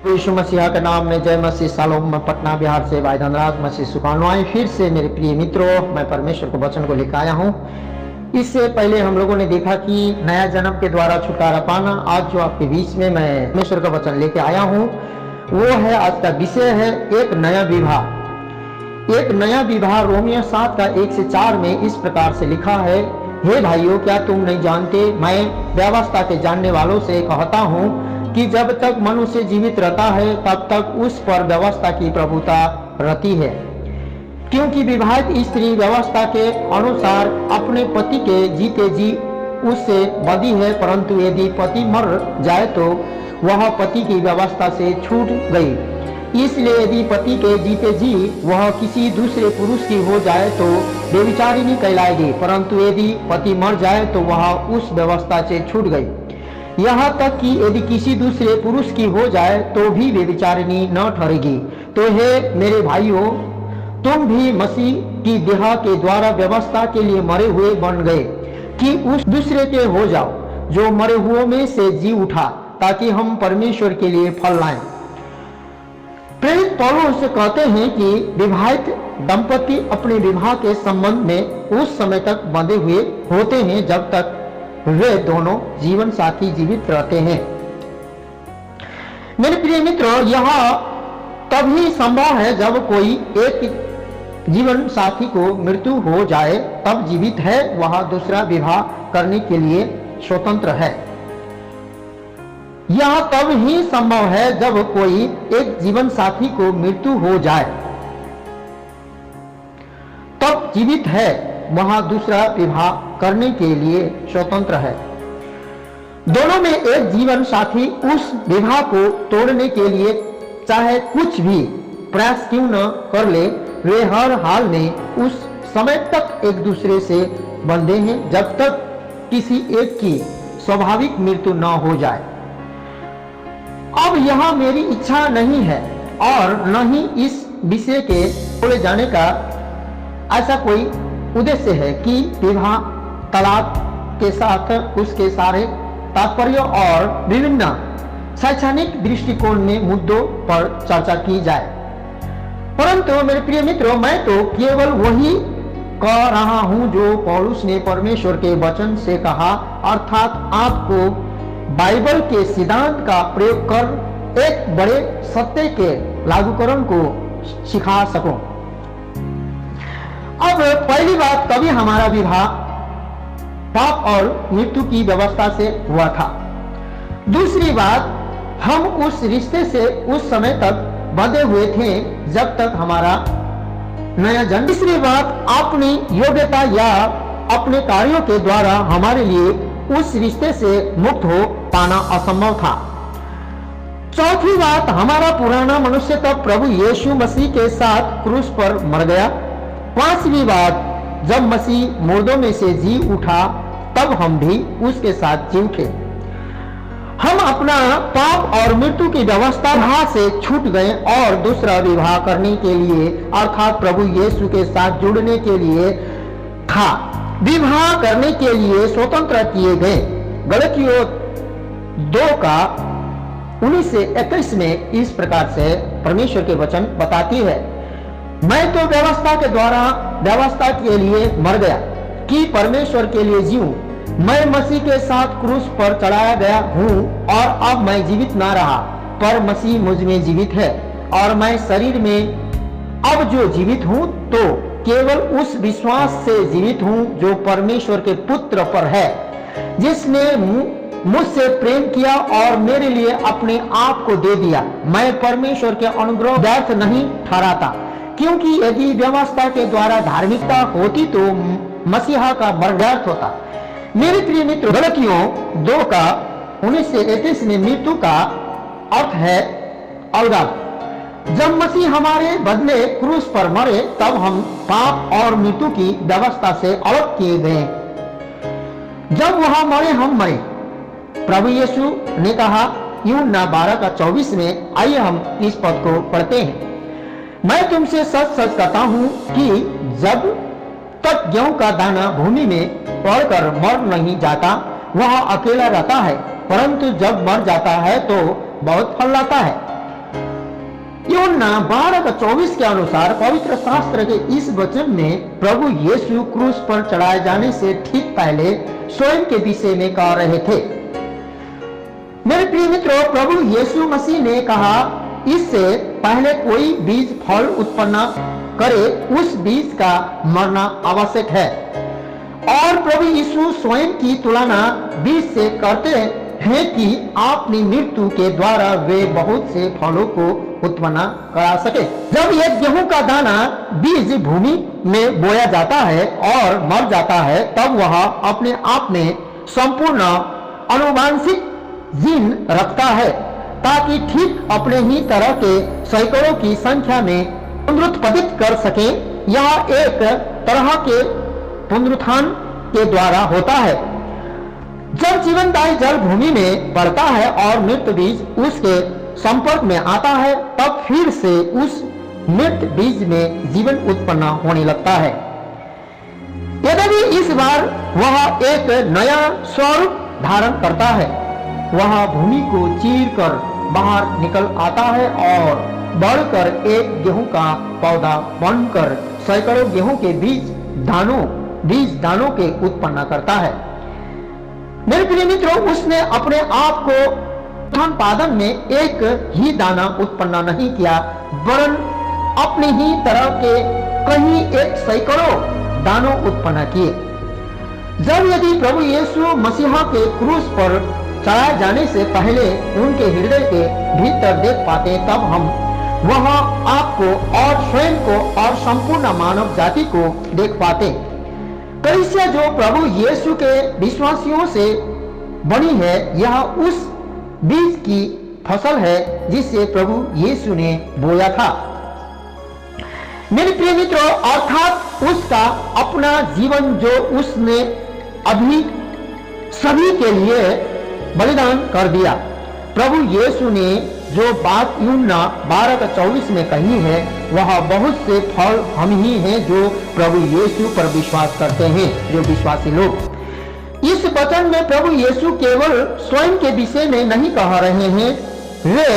यीशु मसीहा के नाम में जय मसीह। सालोम, मैं पटना बिहार से भाई धनराज मसीह सुखानुआई फिर से मेरे प्रिय मित्रों, मैं परमेश्वर के वचन को लेकर आया हूँ। इससे पहले हम लोगों ने देखा कि नया जन्म के द्वारा छुटकारा पाना। आज जो आपके बीच में मैं परमेश्वर का वचन लेके आया हूँ वो है, आज का विषय है एक नया विवाह। एक नया विवाह रोमियो 7 का 1 से 4 में इस प्रकार से लिखा है, हे भाइयों, क्या तुम नहीं जानते, मैं व्यवस्था के जानने वालों से कहता हूँ कि जब तक मनुष्य जीवित रहता है तब तक उस पर व्यवस्था की प्रभुता रहती है। क्योंकि विवाहित स्त्री व्यवस्था के अनुसार अपने पति के जीते जी उससे बंधी है, परंतु यदि पति मर जाए तो वह पति की व्यवस्था से छूट गई। इसलिए यदि पति के जीते जी वह किसी दूसरे पुरुष की हो जाए तो व्यभिचारिणी कहलाएगी, परंतु यदि पति मर जाए तो वह उस व्यवस्था से छूट गई। यहाँ तक कि यदि किसी दूसरे पुरुष की हो जाए तो भी व्यभिचारिणी न ठहरेगी। तो हे मेरे भाइयों, तुम भी मसीह की देह के द्वारा व्यवस्था के लिए मरे हुए बन गए कि उस दूसरे के हो जाओ जो मरे हुओं में से जी उठा, ताकि हम परमेश्वर के लिए फल लाएं। प्रेरित पौलुस कहते हैं कि विवाहित दंपति अपने विवाह के संबंध में उस समय तक बंधे हुए होते हैं जब तक वे दोनों जीवन साथी जीवित रहते हैं। मेरे प्रिय मित्रों, यह तभी संभव है जब कोई एक जीवन साथी को मृत्यु हो जाए, तब जीवित है, वह दूसरा विवाह करने के लिए स्वतंत्र है। यह तब ही संभव है जब कोई एक जीवन साथी को मृत्यु हो जाए, तब जीवित है, वहां दूसरा विवाह करने के लिए स्वतंत्र है। दोनों में एक जीवन साथी उस विवाह को तोड़ने के लिए चाहे कुछ भी प्रयास क्यों न कर ले, वे हर हाल में उस समय तक एक दूसरे से बंधे हैं जब तक किसी एक की स्वाभाविक मृत्यु न हो जाए। अब यह मेरी इच्छा नहीं है और न ही इस विषय के बोले जाने का ऐसा कोई उद्देश्य है कि विवाह तलाक के साथ उसके सारे तात्पर्य और विभिन्न शैक्षणिक दृष्टिकोण में मुद्दों पर चर्चा की जाए। परंतु मेरे प्रिय मित्रों, मैं तो केवल वही कह रहा हूं जो पौलुस ने परमेश्वर के वचन से कहा, अर्थात आपको बाइबल के सिद्धांत का प्रयोग कर एक बड़े सत्य के लागूकरण को सिखा सकूं। अब पहली बात, कभी हमारा विवाह पाप और मृत्यु की व्यवस्था से हुआ था। दूसरी बात, हम उस रिश्ते से उस समय तक बंधे हुए थे जब तक हमारा नया जन्म। तीसरी बात, अपनी योग्यता या अपने कार्यों के द्वारा हमारे लिए उस रिश्ते से मुक्त हो पाना असंभव था। चौथी बात, हमारा पुराना मनुष्य तब प्रभु यीशु मसीह के साथ क्रूस पर मर गया। पांचवी बात, जब मसीह मुर्दों में से जी उठा तब हम भी उसके साथ जी उठे। हम अपना पाप और मृत्यु की व्यवस्था से छूट गए और दूसरा विवाह करने के लिए अर्थात प्रभु यीशु के साथ जुड़ने के लिए था विवाह करने के लिए स्वतंत्र किए गए। गलतियों 2 का 19 से 21 में इस प्रकार से परमेश्वर के वचन बताती है, मैं तो व्यवस्था के द्वारा व्यवस्था के लिए मर गया कि परमेश्वर के लिए जीऊं। मैं मसीह के साथ क्रूस पर चढ़ाया गया हूं और अब मैं जीवित ना रहा, पर मसीह मुझ में जीवित है। और मैं शरीर में अब जो जीवित हूं तो केवल उस विश्वास से जीवित हूं जो परमेश्वर के पुत्र पर है, जिसने मुझसे प्रेम किया और मेरे लिए अपने आप को दे दिया। मैं परमेश्वर के अनुग्रह व्यर्थ नहीं ठहराता, क्योंकि यदि व्यवस्था के द्वारा धार्मिकता होती तो मसीहा का मर व्यर्थ होता। मेरे प्रिय मित्रों, गलतियों 2 का 19 से 31 में मृत्यु का अर्थ है अलगाव। जब मसीह हमारे बदले क्रूस पर मरे तब हम पाप और मृत्यु की व्यवस्था से अलग किए गए। जब वह मरे हम मरे। प्रभु यीशु ने कहा यूहन्ना 12 का 24 में, आइए हम इस पद को पढ़ते हैं, मैं तुमसे सच सच कहता हूं कि जब तक गेहूं का दाना भूमि में पड़कर मर नहीं जाता वह अकेला रहता है, परंतु जब मर जाता है तो बहुत फल लाता है। यूहन्ना 12:24 के अनुसार पवित्र शास्त्र के इस वचन में प्रभु यीशु क्रूस पर चढ़ाए जाने से ठीक पहले स्वयं के विषय में कह रहे थे। मेरे प्रिय मित्रों, प्रभु यीशु मसीह ने कहा, इससे पहले कोई बीज फल उत्पन्न करे उस बीज का मरना आवश्यक है। और प्रभु यीशु स्वयं की तुलना बीज से करते हैं कि अपनी मृत्यु के द्वारा वे बहुत से फलों को उत्पन्न करा सके। जब एक गेहूं का दाना बीज भूमि में बोया जाता है और मर जाता है, तब वह अपने आप में संपूर्ण आनुवंशिक जीन रखता है, ताकि ठीक अपने ही तरह के सैकड़ों की संख्या में पुनरुत्पादित कर सके। यह एक तरह के पुनरुत्थान के द्वारा होता है। जब जीवनदायी जल भूमि में पड़ता है और मृत बीज उसके संपर्क में आता है, तब फिर से उस मृत बीज में जीवन उत्पन्न होने लगता है। यद्यपि इस बार वह एक नया स्वरूप धारण करता है, वह भूमि को चीर कर बाहर निकल आता है और बढ़कर एक गेहूं का पौधा बनकर सैकड़ों गेहूं के बीज दानों के उत्पन्न करता है। मेरे प्रिय मित्रों, उसने अपने आप को उत्पादन में एक ही दाना उत्पन्न नहीं किया, वरन अपनी ही तरह के कहीं एक सैकड़ों दानों उत्पन्न किए। जब यदि प्रभु यीशु मसीहा के क्रूस पर चढ़ाए जाने से पहले उनके हृदय के भीतर देख पाते, तब हम वह आपको और स्वयं को और संपूर्ण मानव जाति को देख पाते। कलीसिया जो प्रभु यीशु के विश्वासियों से बनी है, यह उस बीज की फसल है जिसे प्रभु यीशु ने बोया था। मेरे प्रिय मित्रों, अर्थात उसका अपना जीवन जो उसने अभी सभी के लिए बलिदान कर दिया। प्रभु यीशु ने जो बात यूहन्ना 12:24 में कही है, वह बहुत से फल हम ही हैं जो प्रभु यीशु पर विश्वास करते हैं, जो विश्वासी लोग। इस वचन में प्रभु यीशु केवल स्वयं के विषय में नहीं कह रहे हैं, वे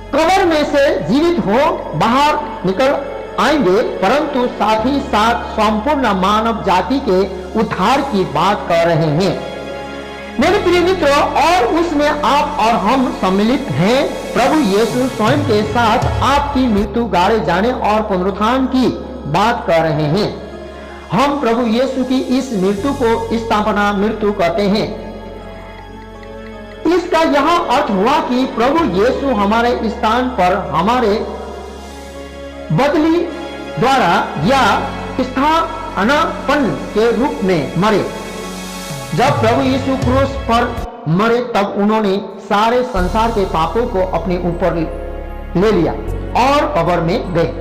कब्र में से जीवित हो बाहर निकल आएंगे, परंतु साथ ही साथ संपूर्ण मानव जाति के उद्धार की बात कर रहे हैं। मेरे प्रिय मित्रों, और उसमें आप और हम सम्मिलित हैं। प्रभु यीशु स्वयं के साथ आपकी मृत्यु गाड़े जाने और पुनरुत्थान की बात कर रहे हैं। हम प्रभु यीशु की इस मृत्यु को स्थापना मृत्यु कहते हैं। इसका यह अर्थ हुआ कि प्रभु यीशु हमारे स्थान पर हमारे बदली द्वारा या स्थानापन्न के रूप में मरे। जब प्रभु यीशु क्रूस पर मरे, तब उन्होंने सारे संसार के पापों को अपने ऊपर ले लिया और कब्र में गए।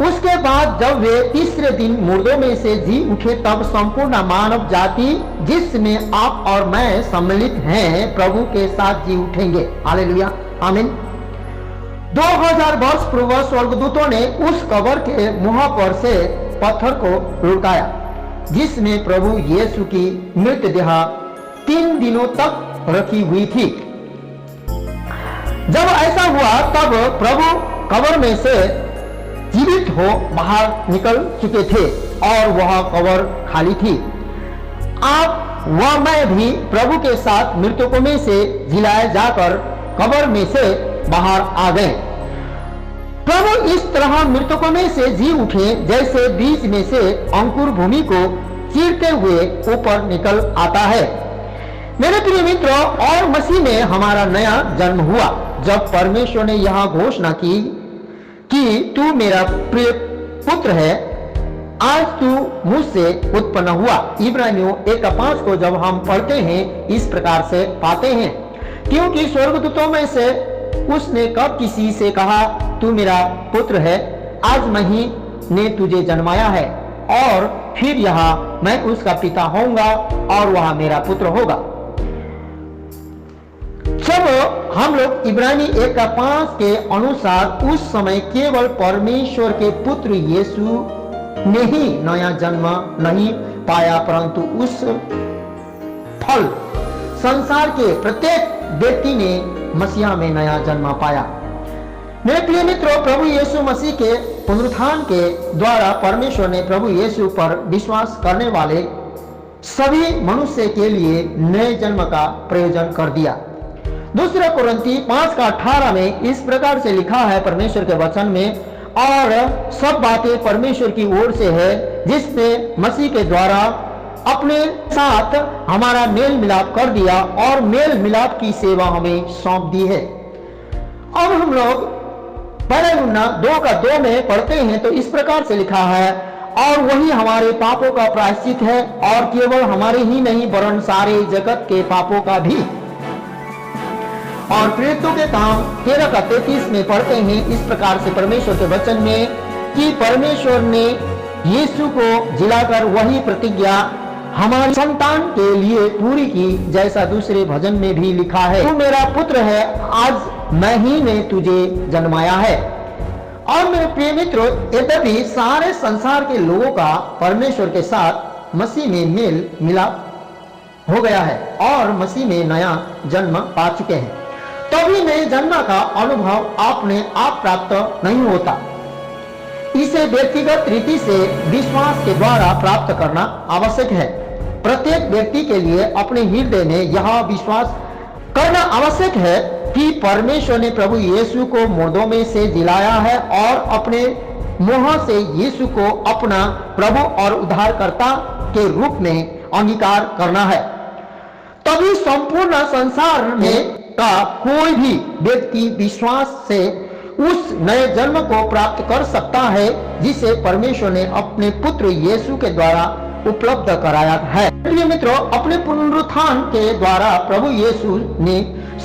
उसके बाद जब वे तीसरे दिन मुर्दों में से जी उठे, तब संपूर्ण मानव जाति जिसमें आप और मैं सम्मिलित हैं, प्रभु के साथ जी उठेंगे। हालेलुया, आमीन। 2000 वर्ष पूर्व स्वर्गदूतों ने उस कब्र के मुंह पर से पत्थर को लुढ़काया, जिसमें प्रभु यीशु की मृतदेह 3 दिनों तक रखी हुई थी। जब ऐसा हुआ, तब प्रभु कब्र में से जीवित हो बाहर निकल चुके थे और वह कब्र खाली थी। आप व मैं भी प्रभु के साथ मृतकों में से जिलाए जाकर कब्र में से बाहर आ गए। प्रभु इस तरह मृतकों में से जी उठे जैसे बीज में से अंकुर भूमि को चीरते हुए ऊपर निकल आता है। मेरे प्रिय मित्रों, और मसीह में हमारा नया जन्म हुआ जब परमेश्वर ने यह घोषणा की कि तू मेरा प्रिय पुत्र है, आज तू मुझसे उत्पन्न हुआ। इब्रानियों 1:5 को जब हम पढ़ते हैं, इस प्रकार से पाते हैं, क्योंकि स्वर्गदूतों में से उसने कब किसी से कहा तू मेरा पुत्र है, आज मैं ही ने तुझे जन्माया है, और फिर यहाँ मैं उसका पिता होऊंगा और वह मेरा पुत्र होगा। जब हम लोग इब्रानी 1:5 के अनुसार उस समय केवल परमेश्वर के पुत्र यीशु ने ही नया जन्म नहीं पाया, परंतु उस फल संसार के प्रत्येक व्यक्ति ने मसीहा में नया जन्म पाया। मेरे प्रिय मित्रों, प्रभु यीशु मसीह के पुनरुत्थान के द्वारा परमेश्वर ने प्रभु यीशु पर विश्वास करने वाले सभी मनुष्य के लिए नए जन्म का प्रयोजन कर दिया। दूसरा कुरिन्थी 5:18 में इस प्रकार से लिखा है परमेश्वर के वचन में, और सब बातें परमेश्वर की ओर से है, जिसने मसीह के द्वारा अपने साथ हमारा मेल मिलाप कर दिया और मेल मिलाप की सेवा हमें सौंप दी है। अब हम लोग पहले यूहन्ना 2:2 में पढ़ते हैं तो इस प्रकार से लिखा है, और वही हमारे पापों का प्रायश्चित है, और केवल हमारे ही नहीं वरन सारे जगत के पापों का भी। और प्रेरितों के काम 13:33 में पढ़ते हैं इस प्रकार से परमेश्वर के वचन में कि परमेश्वर ने यीशु को जिलाकर वही प्रतिज्ञा हमारी संतान के लिए पूरी की, जैसा दूसरे भजन में भी लिखा है, तू मेरा पुत्र है, आज मैं ही ने तुझे जन्माया है। और मेरे प्रिय मित्रों, यद्यपि सारे संसार के लोगों का परमेश्वर के साथ मसीह में मेल मिलाप हो गया है और मसीह में नया जन्म पा चुके हैं, तभी नए जन्म का अनुभव अपने आप प्राप्त नहीं होता। इसे व्यक्तिगत रीति से विश्वास के द्वारा प्राप्त करना आवश्यक है। प्रत्येक व्यक्ति के लिए अपने हृदय में यह विश्वास करना आवश्यक है कि परमेश्वर ने प्रभु यीशु को मुर्दों में से जिलाया है, और अपने मुंह से यीशु को अपना प्रभु और उद्धारकर्ता के रूप में अंगीकार करना है। तभी संपूर्ण संसार में का कोई भी व्यक्ति विश्वास से उस नए जन्म को प्राप्त कर सकता है जिसे परमेश्वर ने अपने पुत्र यीशु के द्वारा उपलब्ध कराया है। प्रिय मित्रों, अपने पुनरुत्थान के द्वारा प्रभु यीशु ने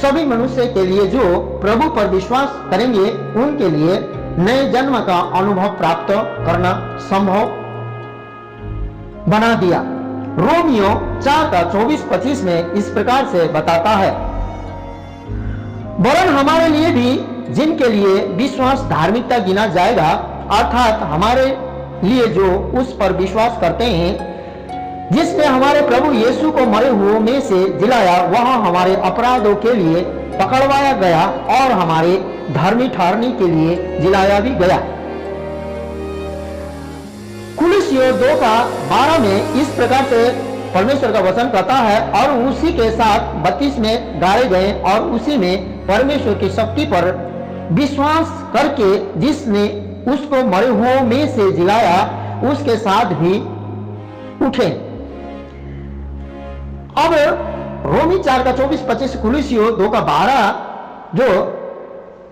सभी मनुष्य के लिए जो प्रभु पर विश्वास करेंगे उनके लिए नए जन्म का अनुभव प्राप्त करना संभव बना दिया। रोमियो 4:24-25 में इस प्रकार से बताता है, वरन हमारे लिए भी जिनके लिए विश्वास धार्मिकता गिना जाएगा, अर्थात हमारे लिए जो उस पर विश्वास करते हैं जिसने हमारे प्रभु यीशु को मरे हुओं में से जिलाया, वह हमारे अपराधों के लिए पकड़वाया गया और हमारे धर्मी ठहरने के लिए जिलाया भी गया। कुलुस्सियों 2:12 में इस प्रकार से परमेश्वर का वचन कहता है, और उसी के साथ 32 में गाड़े गए और उसी में परमेश्वर की शक्ति पर विश्वास करके जिसने उसको मरे हुओं में से जिलाया उसके साथ भी उठे। अब रोमी 4:24-25, कुलुस्सियों 2:12 जो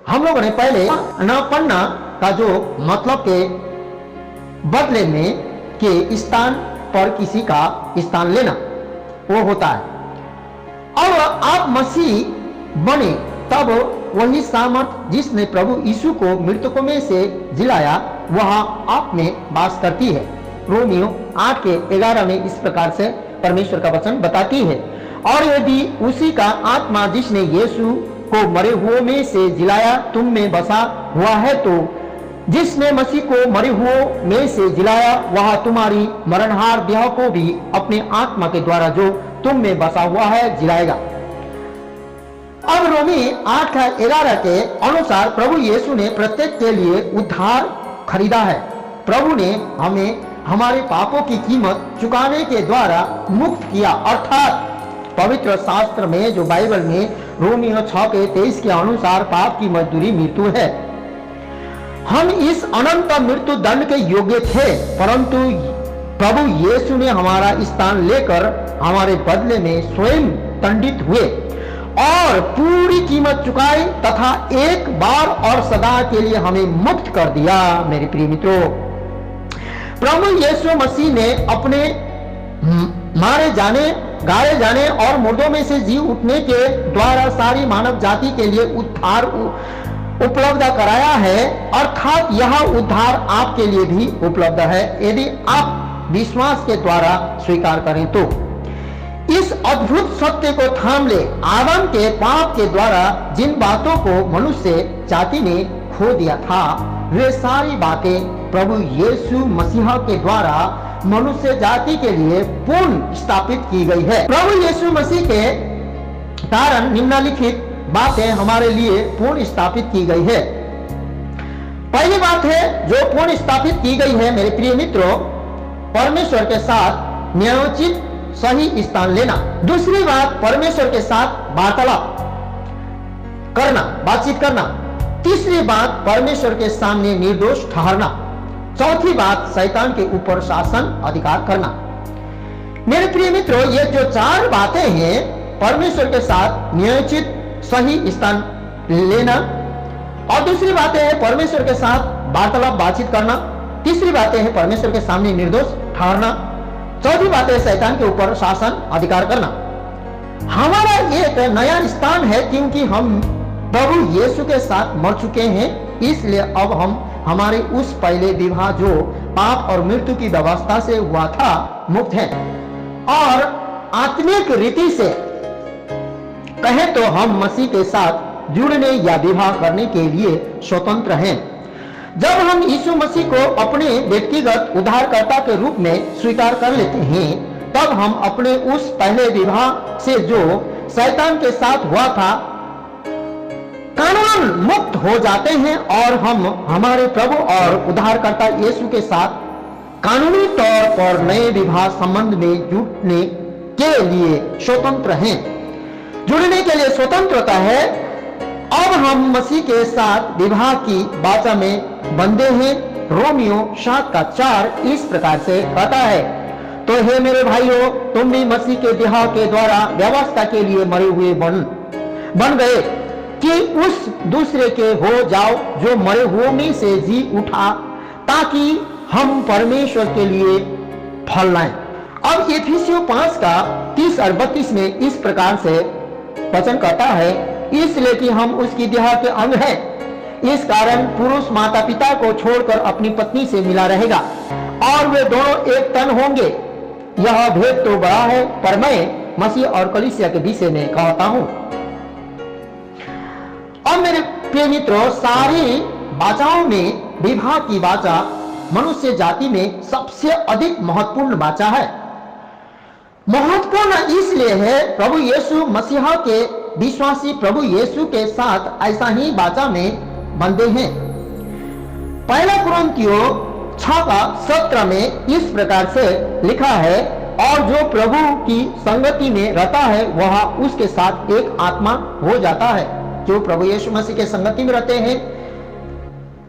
हम लोगों ने पहले न पढ़ना का जो मतलब के बदले में के स्थान पर किसी का स्थान लेना वो होता है। अब आप मसीह बने तब वही सामर्थ जिसने प्रभु यीशु को मृतकों में से जिलाया वह आप में वास करती है। रोमियो 8:11 में इस प्रकार से परमेश्वर का वचन बताती है, और यदि उसी का आत्मा जिसने यीशु को मरे हुओं में से जिलाया तुम में बसा हुआ है, तो जिसने मसीह को मरे हुओं में से जिलाया वह तुम्हारी मरणहार देह को भी अपने आत्मा के द्वारा जो तुम में बसा हुआ है जिलाएगा। अब रोमी 8:11 के अनुसार प्रभु यीशु ने प्रत्येक के लिए उद्धार खरीदा है। प्रभु ने हमें हमारे पापों की कीमत चुकाने के द्वारा मुक्त किया, अर्थात पवित्र शास्त्र में जो बाइबल में रोमियो 6:23 के अनुसार पाप की मजदूरी मृत्यु है। हम इस अनंत मृत्यु दंड के योग्य थे, परंतु प्रभु यीशु ने हमारा स्थान लेकर हमारे बदले में स्वयं दंडित हुए और पूरी कीमत चुकाई तथा एक बार और सदा के लिए हमें मुक्त कर दिया। मेरे प्रिय मित्रों, प्रभु यीशु मसीह ने अपने मारे जाने, गाड़े जाने और मुर्दों में से जी उठने के द्वारा सारी मानव जाति के लिए उद्धार उपलब्ध कराया है, अर्थात यह उद्धार आपके लिए भी उपलब्ध है यदि आप विश्वास के द्वारा स्वीकार करें तो। इस अद्भुत सत्य को थाम ले। आदम के पाप के द्वारा जिन बातों को मनुष्य जाति ने खो दिया था, वे सारी बातें प्रभु यीशु मसीह के द्वारा मनुष्य जाति के लिए पुनः स्थापित की गई है। प्रभु यीशु मसीह के कारण निम्नलिखित बातें हमारे लिए पुनः स्थापित की गई है। पहली बात है जो पुनः स्थापित की गई है मेरे प्रिय मित्रों, परमेश्वर के साथ न्यायोचित सही स्थान लेना। दूसरी बात, परमेश्वर के साथ वार्तालाप करना, बातचीत करना। तीसरी बात, परमेश्वर के सामने निर्दोष ठहरना। चौथी बात, शैतान के ऊपर शासन अधिकार करना। मेरे प्रिय मित्रों, ये जो चार बातें हैं, परमेश्वर के साथ न्यायोचित सही स्थान लेना, और दूसरी बात है परमेश्वर के साथ वार्तालाप बातचीत करना। तीसरी बात है परमेश्वर के सामने निर्दोष ठहरना। चौथी बात है शैतान के ऊपर शासन अधिकार करना। हमारा एक नया स्थान है क्योंकि हम प्रभु यीशु के साथ मर चुके हैं, इसलिए अब हम हमारे उस पहले विवाह जो पाप और मृत्यु की व्यवस्था से हुआ था मुक्त हैं, और आत्मिक रीति से कहे तो हम मसीह के साथ जुड़ने या विवाह करने के लिए स्वतंत्र हैं। जब हम यीशु मसीह को अपने व्यक्तिगत उद्धारकर्ता के रूप में स्वीकार कर लेते हैं, तब हम अपने उस पहले विवाह से जो शैतान के साथ हुआ था कानून मुक्त हो जाते हैं, और हम हमारे प्रभु और उद्धारकर्ता यीशु के साथ कानूनी तौर पर नए विवाह संबंध में जुड़ने के लिए स्वतंत्र हैं। जुड़ने के लिए स्वतंत्रता है। अब हम मसीह के साथ विवाह की वाचा में बंधे हैं। रोमियो 7:4 इस प्रकार से कहता है, तो हे मेरे भाइयों, तुम भी मसीह के विवाह के द्वारा व्यवस्था के लिए मरे हुए बन गए कि उस दूसरे के हो जाओ जो मरे हुओं में से जी उठा, ताकि हम परमेश्वर के लिए फल लाएं। अब इफिसियों 5:30 और 32 में इस प्रकार से वचन कहता है, इसलिए कि हम उसकी देह के अंग हैं, इस कारण पुरुष माता पिता को छोड़कर अपनी पत्नी से मिला रहेगा और वे दोनों एक तन होंगे। यह भेद तो बड़ा है, पर मैं मसीह और कलीसिया के विषय में कहता हूं। अब मेरे प्रिय मित्रों, सारी वाचाओं में विवाह की वाचा मनुष्य जाति में सबसे अधिक महत्वपूर्ण वाचा है। महत्वपूर्ण इसलिए है प्रभु यीशु मसीह के विश्वासी प्रभु यीशु के साथ ऐसा ही वाचा में बंधे हैं। पहला कुरिन्थियों 6:17 में इस प्रकार से लिखा है, और जो प्रभु की संगति में रहता है वह उसके साथ एक आत्मा हो जाता है। जो प्रभु यीशु मसीह के संगति में रहते हैं,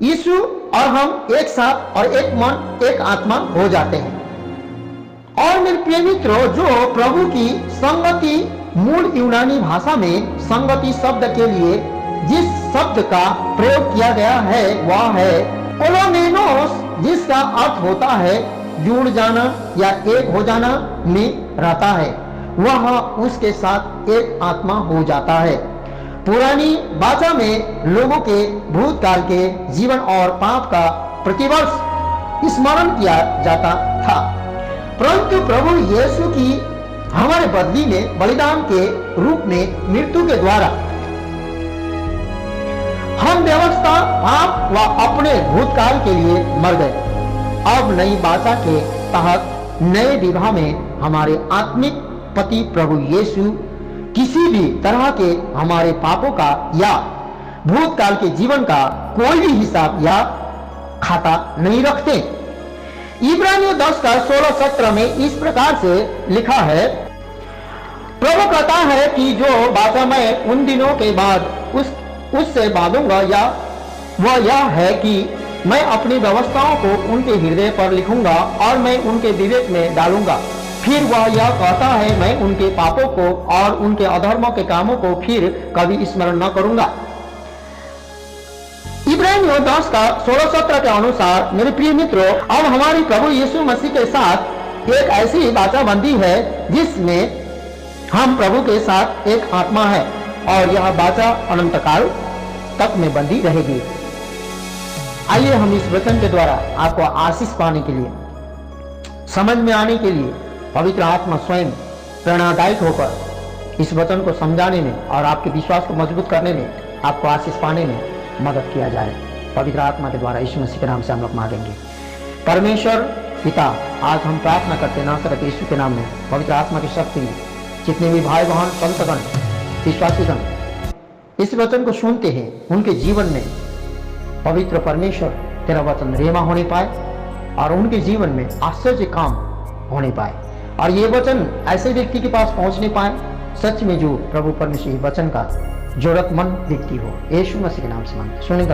यीशु और हम एक साथ और एक मन एक आत्मा हो जाते हैं। और मेरे प्रिय मित्रों, जो प्रभु की संगति मूल यूनानी भाषा में संगति शब्द के लिए जिस शब्द का प्रयोग किया गया है वह है कोलोमेनोस, जिसका अर्थ होता है जुड़ जाना या एक हो जाना में रहता है। वह उसके साथ एक आत्मा हो जाता है। पुरानी वाचा में लोगों के भूतकाल के जीवन और पाप का प्रतिवर्ष स्मरण किया जाता था, परंतु प्रभु यीशु की हमारे बदली में बलिदान के रूप में मृत्यु के द्वारा हम व्यवस्था पाप व अपने भूतकाल के लिए मर गए। अब नई वाचा के तहत नए विवाह में हमारे आत्मिक पति प्रभु यीशु किसी भी तरह के हमारे पापों का या भूतकाल के जीवन का कोई भी हिसाब या खाता नहीं रखते। इब्रानियों 10:16-17 में इस प्रकार से लिखा है, प्रभु कहता है कि जो वाचा मैं उन दिनों के बाद उससे बांधूंगा या वह यह है कि मैं अपनी व्यवस्थाओं को उनके हृदय पर लिखूंगा और मैं उनके विवेक में डालूंगा। फिर वह यह कहता है, मैं उनके पापों को और उनके अधर्मों के कामों को फिर कभी स्मरण न करूंगा। इब्रानियों 10:16-17 के अनुसार मेरे प्रिय मित्रों, अब हमारी प्रभु यीशु मसीह के साथ एक ऐसी वाचा बंधी है जिसमें हम प्रभु के साथ एक आत्मा है, और यह वाचा अनंत काल तक में बंधी रहेगी। आइए हम इस वचन के द्वारा आपको आशीष पाने के लिए, समझ में आने के लिए पवित्र आत्मा स्वयं प्रेरणादायक होकर इस वचन को समझाने में और आपके विश्वास को मजबूत करने में, आपको आशीष पाने में मदद किया जाए। पवित्र आत्मा के द्वारा यीशु मसीह के नाम से हम लोग मांगेंगे। परमेश्वर पिता, आज हम प्रार्थना करते नासरत यीशु के नाम में, पवित्र आत्मा की शक्ति में जितने भी भाई बहन संतगण विश्वासीगण इस वचन को सुनते हैं, उनके जीवन में पवित्र परमेश्वर तेरा वचन रेमा होने पाए और उनके जीवन में आश्चर्य काम होने पाए, और ये वचन ऐसे व्यक्ति के पास पहुंचने पाए सच में जो प्रभु परमेश्वर वचन का जरूरतमंद व्यक्ति हो। यीशु मसीह के नाम से मांगते सुनिए।